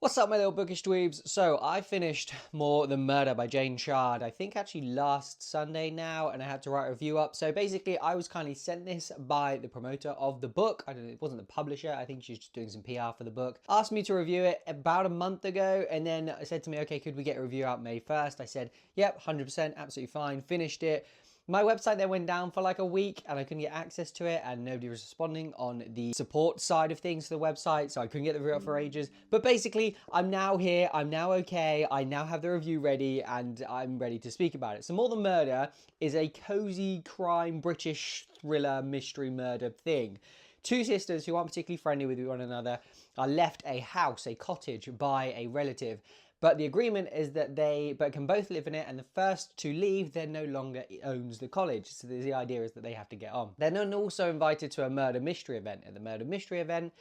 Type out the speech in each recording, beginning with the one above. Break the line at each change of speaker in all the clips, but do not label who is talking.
What's up, my little bookish dweebs? So, I finished More Than Murder by Jane Chard, I think actually last Sunday now, and I had to write a review up. So, basically, I was kindly sent this by the promoter of the book. I don't know, it wasn't the publisher, I think she's just doing some PR for the book. Asked me to review it about a month ago, and then said to me, okay, could we get a review out May 1st? I said, yep, 100%, absolutely fine, finished it. My website then went down for like a week and I couldn't get access to it and nobody was responding on the support side of things for the website, so I couldn't get the review up for ages. But basically, I'm now here, I'm now okay, I now have the review ready and I'm ready to speak about it. So More Than Murder is a cozy crime British thriller mystery murder thing. Two sisters who aren't particularly friendly with one another are left a house, a cottage, by a relative. But the agreement is that they can both live in it, and the first to leave then no longer owns the college. So the idea is that they have to get on. They're then also invited to a murder mystery event. At the murder mystery event,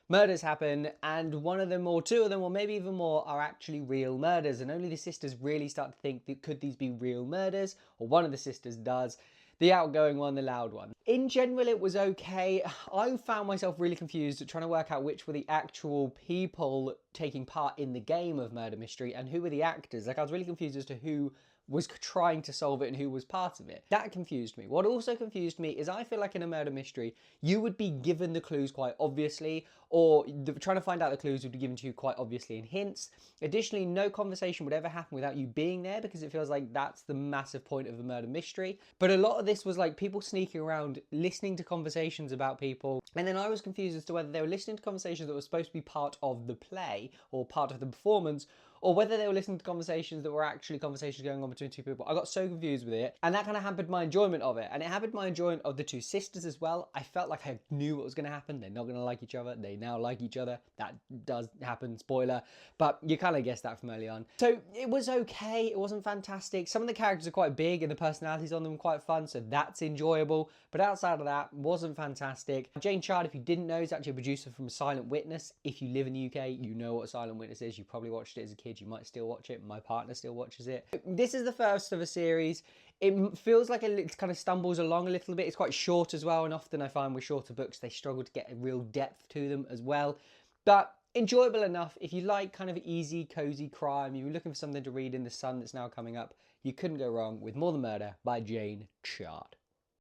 murders happen, and one of them or two of them or maybe even more are actually real murders, and only the sisters really start to think that could these be real murders, or one of the sisters does. The outgoing one, the loud one. In general, it was okay. I found myself really confused trying to work out which were the actual people taking part in the game of murder mystery and who were the actors. Like, I was really confused as to who was trying to solve it and who was part of it. That confused me. What also confused me is I feel like in a murder mystery, you would be given the clues quite obviously, or trying to find out the clues would be given to you quite obviously in hints. Additionally, no conversation would ever happen without you being there because it feels like that's the massive point of the murder mystery. But a lot of this was like people sneaking around, listening to conversations about people, and then I was confused as to whether they were listening to conversations that were supposed to be part of the play or part of the performance, or whether they were listening to conversations that were actually conversations going on between two people. I got so confused with it, and that kind of hampered my enjoyment of it. And it hampered my enjoyment of the two sisters as well. I felt like I knew what was going to happen. They're not going to like each other. They now like each other. That does happen, spoiler. But you kind of guessed that from early on. So it was okay. It wasn't fantastic. Some of the characters are quite big and the personalities on them are quite fun, so that's enjoyable. But outside of that, wasn't fantastic. Jane Chard, if you didn't know, is actually a producer from Silent Witness. If you live in the UK, you know what Silent Witness is. You probably watched it as a kid. You might still watch it. My partner still watches it. This is the first of a series. It feels like it kind of stumbles along a little bit. It's quite short as well, and often I find with shorter books, they struggle to get a real depth to them as well. But enjoyable enough. If you like kind of easy, cozy crime, you're looking for something to read in the sun that's now coming up, you couldn't go wrong with More Than Murder by Jane Chard.